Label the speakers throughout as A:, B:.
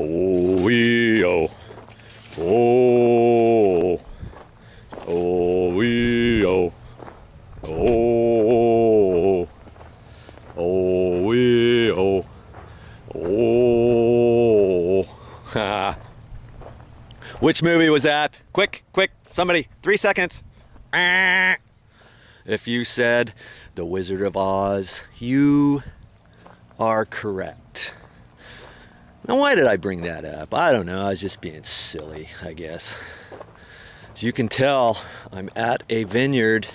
A: Oh, wee, oh. Oh. Oh, wee, oh. Oh. Oh, wee, oh. Oh. Which movie was that? Quick, quick, somebody, 3 seconds. If you said The Wizard of Oz, you are correct. Now, why did I bring that up? I don't know. I was just being silly, I guess. As you can tell, I'm at a vineyard.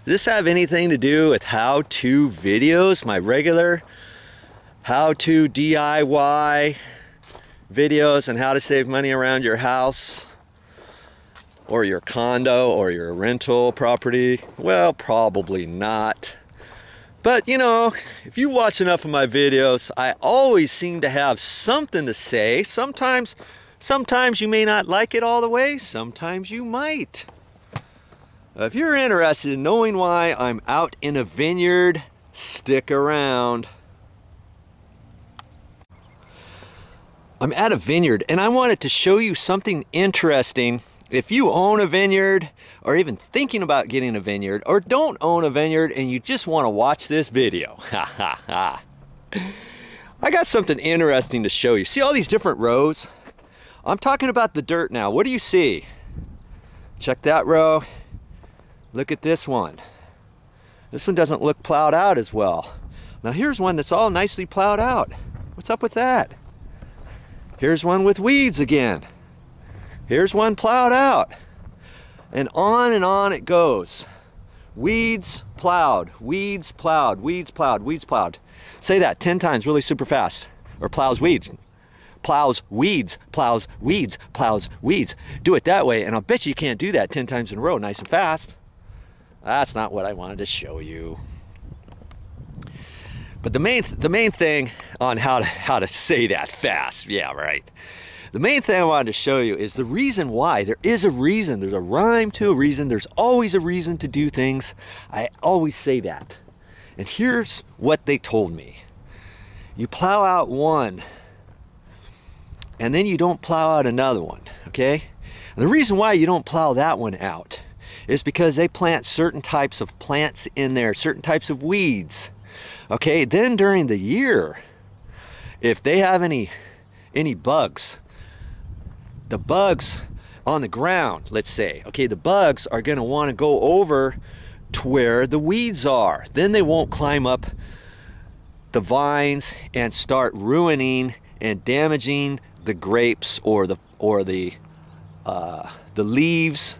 A: Does this have anything to do with how-to videos? My regular how-to DIY videos on how to save money around your house or your condo or your rental property? Well, probably not. But you know, if you watch enough of my videos, I always seem to have something to say. Sometimes you may not like it all the way, sometimes you might. If you're interested in knowing why I'm out in a vineyard, stick around. I'm at a vineyard and I wanted to show you something interesting. If you own a vineyard or even thinking about getting a vineyard or don't own a vineyard and you just want to watch this video, I got something interesting to show you. See all these different rows? I'm talking about the dirt now. What do you see? Check that row. Look at this one. This one doesn't look plowed out as well. Now here's one that's all nicely plowed out. What's up with that? Here's one with weeds again. Here's one plowed out. And on it goes. Weeds plowed, weeds plowed, weeds plowed, weeds plowed. Say that 10 times really super fast. Or plows weeds. Plows weeds, plows weeds, plows weeds. Do it that way and I'll bet you can't do that 10 times in a row nice and fast. That's not what I wanted to show you. But the main thing on how to say that fast, yeah, right. The main thing I wanted to show you is the reason why. There is a reason. There's a rhyme to a reason. There's always a reason to do things. I always say that. And here's what they told me. You plow out one, and then you don't plow out another one, okay? And the reason why you don't plow that one out is because they plant certain types of plants in there, certain types of weeds. Okay, then during the year, if they have any bugs, the bugs on the ground, let's say, okay, the bugs are gonna wanna go over to where the weeds are. Then they won't climb up the vines and start ruining and damaging the grapes or the leaves,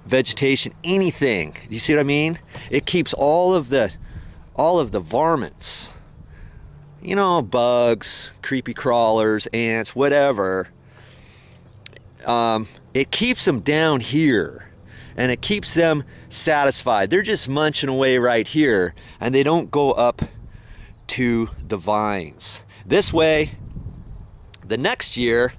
A: vegetation, anything. You see what I mean? It keeps all of the varmints, you know, bugs, creepy crawlers, ants, whatever. It keeps them down here and it keeps them satisfied. They're just munching away right here and they don't go up to the vines. This way, the next year,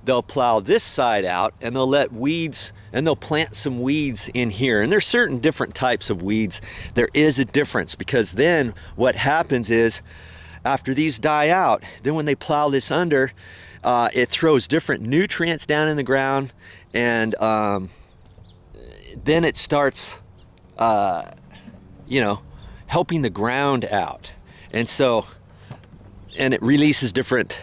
A: they'll plow this side out and they'll let weeds, and they'll plant some weeds in here. And there's certain different types of weeds. There is a difference because then what happens is after these die out, then when they plow this under, it throws different nutrients down in the ground, and then it starts, you know, helping the ground out. And so, and it releases different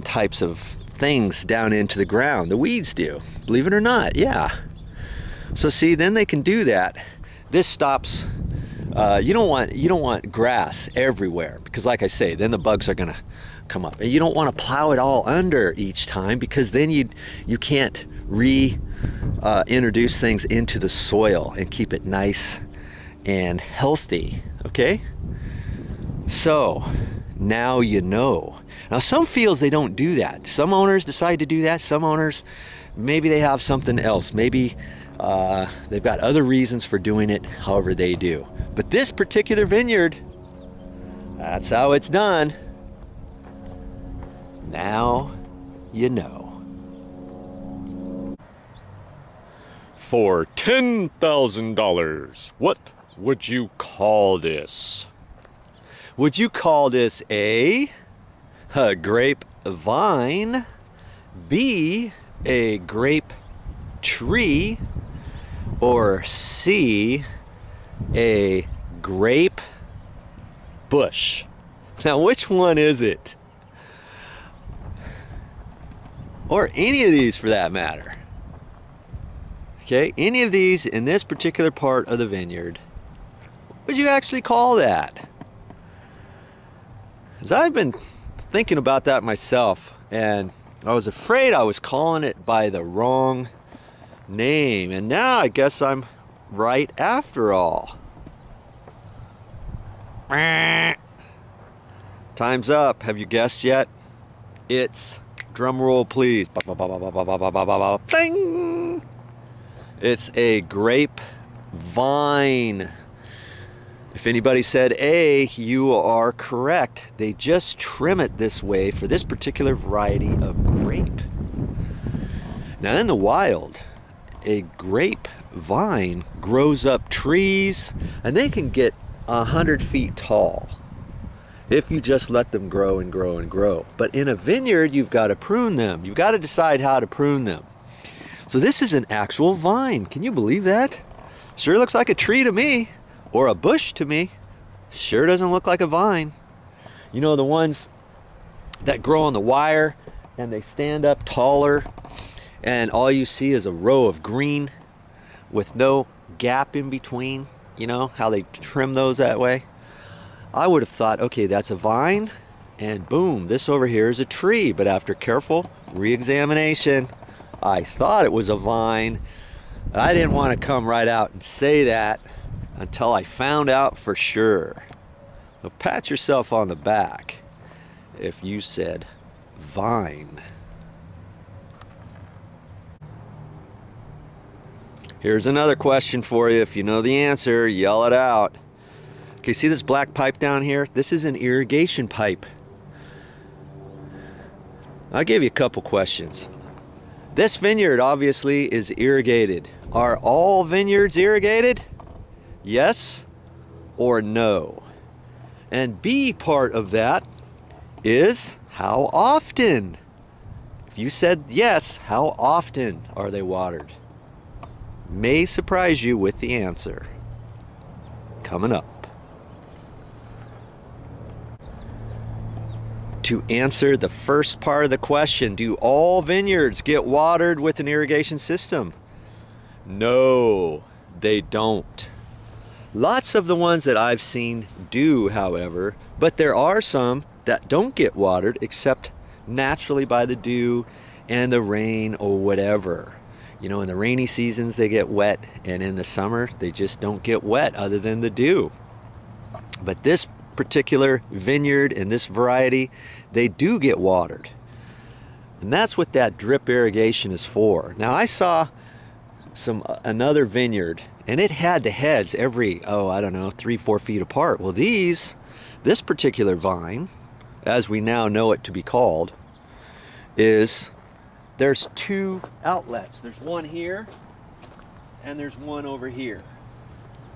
A: types of things down into the ground. The weeds do, believe it or not, yeah. So see, then they can do that. This stops. You don't want grass everywhere because, like I say, then the bugs are gonna come up, and you don't want to plow it all under each time because then you can't introduce things into the soil and keep it nice and healthy. Okay. So now you know. Now some fields they don't do that. Some owners decide to do that. Some owners, maybe they have something else. Maybe they've got other reasons for doing it however they do. But this particular vineyard, that's how it's done. Now you know. For $10,000, what would you call this? Would you call this A, a grape vine, B, a grape tree, or C, a grape bush? Now, which one is it? Or any of these for that matter. Okay, any of these in this particular part of the vineyard, what would you actually call that? Because I've been thinking about that myself, and I was afraid I was calling it by the wrong name, and now I guess I'm right after all. Time's up. Have you guessed yet? It's, drum roll please, ding! It's a grape vine. If anybody said A, you are correct. They just trim it this way for this particular variety of grape. Now in the wild, a grape vine grows up trees, and they can get 100 feet tall if you just let them grow and grow and grow. But in a vineyard, you've got to prune them. You've got to decide how to prune them. So this is an actual vine. Can you believe that? Sure looks like a tree to me, or a bush to me. Sure doesn't look like a vine. You know, the ones that grow on the wire and they stand up taller, and all you see is a row of green with no gap in between. You know how they trim those that way? I would have thought, okay, that's a vine, and boom, this over here is a tree. But after careful re-examination, I thought it was a vine. I didn't want to come right out and say that until I found out for sure. So pat yourself on the back if you said vine. Here's another question for you. If you know the answer, yell it out. Okay, see this black pipe down here? This is an irrigation pipe. I'll give you a couple questions. This vineyard obviously is irrigated. Are all vineyards irrigated? Yes or no? And B part of that is how often? If you said yes, how often are they watered? May surprise you with the answer. Coming up. To answer the first part of the question, do all vineyards get watered with an irrigation system? No, they don't. Lots of the ones that I've seen do, however, but there are some that don't get watered except naturally by the dew and the rain or whatever. You know, in the rainy seasons they get wet, and in the summer they just don't get wet other than the dew. But this particular vineyard and this variety, they do get watered. And that's what that drip irrigation is for. Now I saw another vineyard, and it had the heads every, I don't know, 3-4 feet apart. Well, this particular vine, as we now know it to be called, there's 2 outlets. There's one here and there's one over here.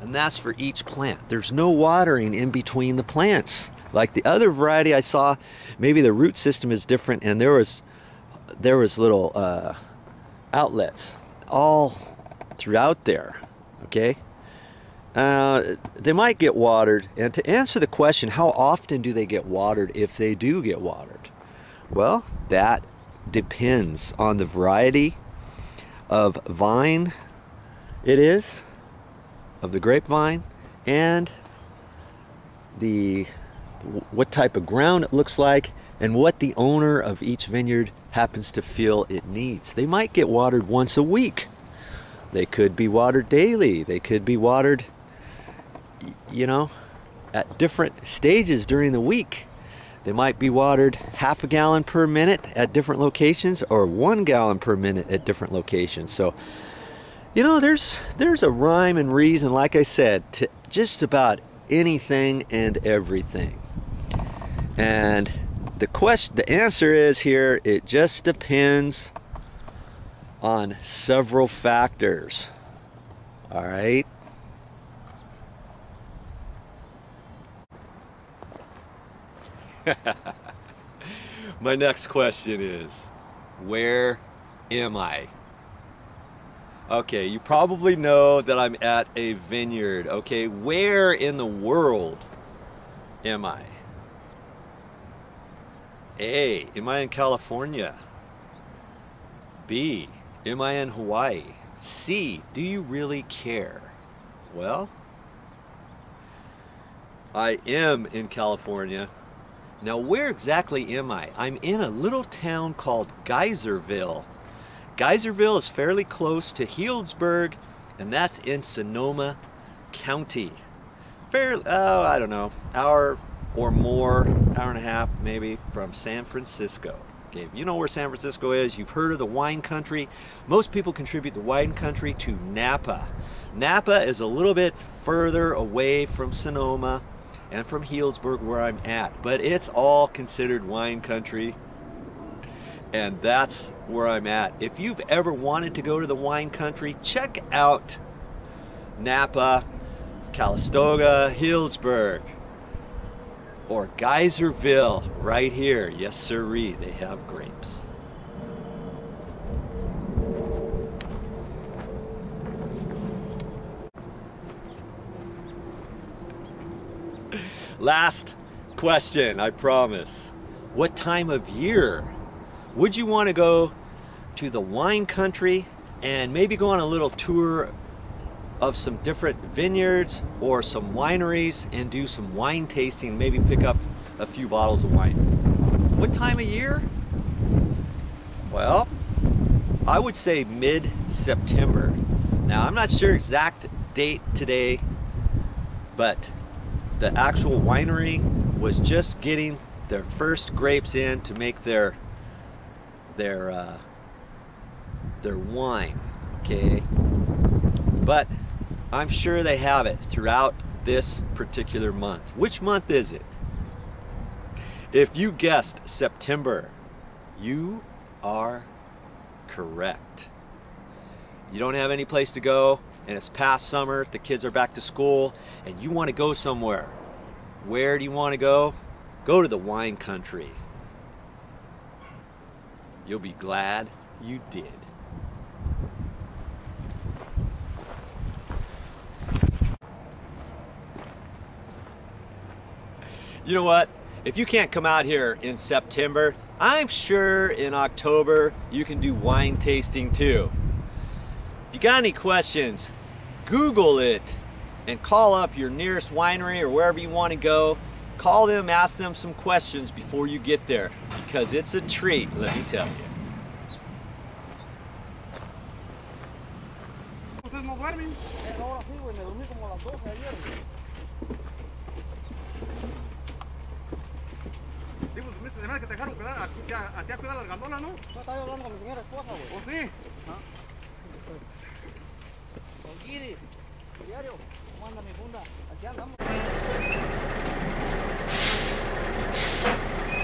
A: And that's for each plant. There's no watering in between the plants. Like the other variety I saw, maybe the root system is different, and there was little outlets all throughout there. Okay, they might get watered. And to answer the question, how often do they get watered if they do get watered? Well, that depends on the variety of vine it is, of the grapevine, and what type of ground it looks like, and what the owner of each vineyard happens to feel it needs. They might get watered once a week. They could be watered daily. They could be watered, you know, at different stages during the week. They might be watered half a gallon per minute at different locations, or 1 gallon per minute at different locations. So, you know, there's a rhyme and reason, like I said, to just about anything and everything. And the answer is here, it just depends on several factors. All right. My next question is, where am I? Okay, you probably know that I'm at a vineyard. Okay, where in the world am I? A, am I in California? B, am I in Hawaii? C, do you really care? Well, I am in California. Now, where exactly am I? I'm in a little town called Geyserville. Geyserville is fairly close to Healdsburg, and that's in Sonoma County. I don't know, hour or more, hour and a half maybe, from San Francisco. Okay, you know where San Francisco is. You've heard of the wine country. Most people contribute the wine country to Napa. Napa is a little bit further away from Sonoma and from Healdsburg where I'm at, but it's all considered wine country, and that's where I'm at. If you've ever wanted to go to the wine country, check out Napa, Calistoga, Healdsburg, or Geyserville right here. Yes sirree, they have grapes. Last question, I promise. What time of year would you want to go to the wine country and maybe go on a little tour of some different vineyards or some wineries and do some wine tasting, maybe pick up a few bottles of wine? What time of year? Well, I would say mid-September. Now, I'm not sure exact date today, but the actual winery was just getting their first grapes in to make their wine, okay? But I'm sure they have it throughout this particular month. Which month is it? If you guessed September, you are correct. You don't have any place to go, and it's past summer, the kids are back to school, and you want to go somewhere. Where do you want to go? Go to the wine country. You'll be glad you did. You know what? If you can't come out here in September, I'm sure in October you can do wine tasting too. If you got any questions, Google it and call up your nearest winery or wherever you want to go. Call them, ask them some questions before you get there, because it's a treat, let me tell you.
B: ¿Ustedes no duermen? Ahora sí, güey, me dormí como a las 12 ayer. Digo, se me hace que te dejaron quedar aquí a cuidar las gandolas, ¿no? No, estaba hablando con mi señora esposa, güey. ¿O sí? Don Guiri, diario, ¿cómo anda mi funda? Aquí andamos.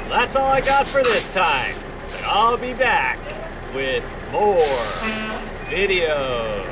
A: That's all I got for this time, but I'll be back with more videos.